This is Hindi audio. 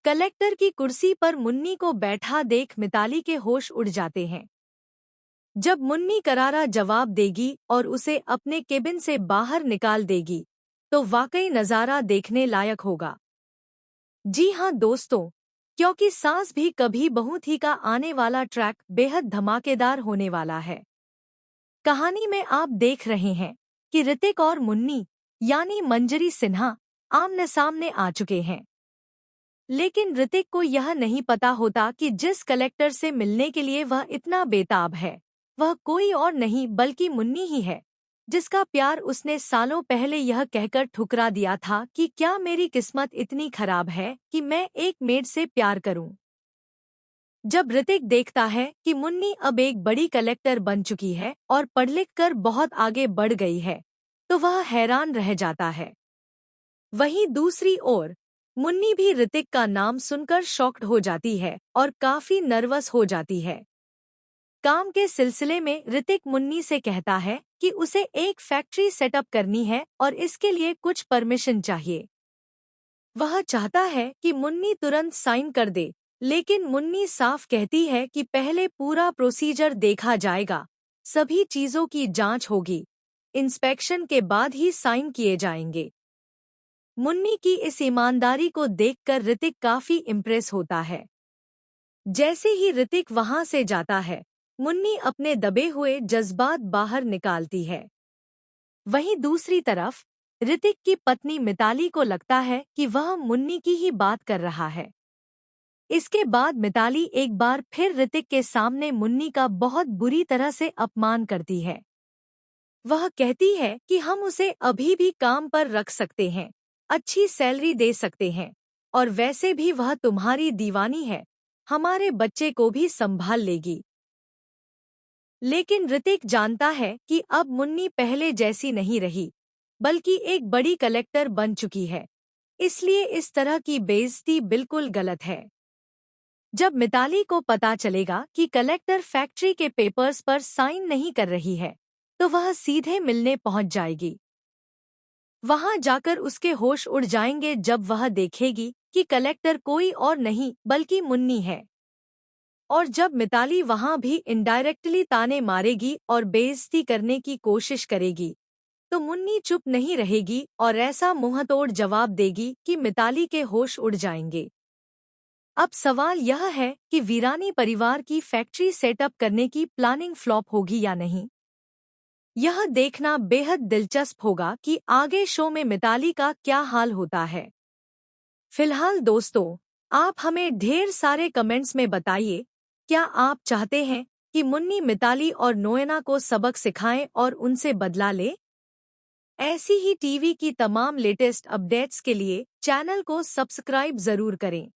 कलेक्टर की कुर्सी पर मुन्नी को बैठा देख मिताली के होश उड़ जाते हैं। जब मुन्नी करारा जवाब देगी और उसे अपने केबिन से बाहर निकाल देगी तो वाकई नज़ारा देखने लायक होगा। जी हाँ दोस्तों, क्योंकि सास भी कभी बहू थी का आने वाला ट्रैक बेहद धमाकेदार होने वाला है। कहानी में आप देख रहे हैं कि ऋतिक और मुन्नी यानी मंजरी सिन्हा आमने सामने आ चुके हैं। लेकिन ऋतिक को यह नहीं पता होता कि जिस कलेक्टर से मिलने के लिए वह इतना बेताब है वह कोई और नहीं बल्कि मुन्नी ही है, जिसका प्यार उसने सालों पहले यह कहकर ठुकरा दिया था कि क्या मेरी किस्मत इतनी खराब है कि मैं एक मेड से प्यार करूं। जब ऋतिक देखता है कि मुन्नी अब एक बड़ी कलेक्टर बन चुकी है और पढ़ लिख कर बहुत आगे बढ़ गई है तो वह हैरान रह जाता है। वहीं दूसरी ओर मुन्नी भी ऋतिक का नाम सुनकर शॉक्ड हो जाती है और काफी नर्वस हो जाती है। काम के सिलसिले में ऋतिक मुन्नी से कहता है कि उसे एक फैक्ट्री सेटअप करनी है और इसके लिए कुछ परमिशन चाहिए। वह चाहता है कि मुन्नी तुरंत साइन कर दे, लेकिन मुन्नी साफ कहती है कि पहले पूरा प्रोसीजर देखा जाएगा, सभी चीजों की जांच होगी, इंस्पेक्शन के बाद ही साइन किए जाएंगे। मुन्नी की इस ईमानदारी को देखकर ऋतिक काफी इम्प्रेस होता है। जैसे ही ऋतिक वहां से जाता है मुन्नी अपने दबे हुए जज्बात बाहर निकालती है। वहीं दूसरी तरफ ऋतिक की पत्नी मिताली को लगता है कि वह मुन्नी की ही बात कर रहा है। इसके बाद मिताली एक बार फिर ऋतिक के सामने मुन्नी का बहुत बुरी तरह से अपमान करती है। वह कहती है कि हम उसे अभी भी काम पर रख सकते हैं, अच्छी सैलरी दे सकते हैं, और वैसे भी वह तुम्हारी दीवानी है, हमारे बच्चे को भी संभाल लेगी। लेकिन ऋतिक जानता है कि अब मुन्नी पहले जैसी नहीं रही, बल्कि एक बड़ी कलेक्टर बन चुकी है, इसलिए इस तरह की बेइज्जती बिल्कुल गलत है। जब मिताली को पता चलेगा कि कलेक्टर फैक्ट्री के पेपर्स पर साइन नहीं कर रही है तो वह सीधे मिलने पहुंच जाएगी। वहां जाकर उसके होश उड़ जाएंगे जब वह देखेगी कि कलेक्टर कोई और नहीं बल्कि मुन्नी है। और जब मिताली वहां भी इनडायरेक्टली ताने मारेगी और बेइज्जती करने की कोशिश करेगी तो मुन्नी चुप नहीं रहेगी और ऐसा मुंहतोड़ जवाब देगी कि मिताली के होश उड़ जाएंगे। अब सवाल यह है कि वीरानी परिवार की फैक्ट्री सेटअप करने की प्लानिंग फ्लॉप होगी या नहीं। यह देखना बेहद दिलचस्प होगा कि आगे शो में मिताली का क्या हाल होता है। फिलहाल दोस्तों, आप हमें ढेर सारे कमेंट्स में बताइए, क्या आप चाहते हैं कि मुन्नी मिताली और नोएना को सबक सिखाएं और उनसे बदला ले? ऐसी ही टीवी की तमाम लेटेस्ट अपडेट्स के लिए चैनल को सब्सक्राइब जरूर करें।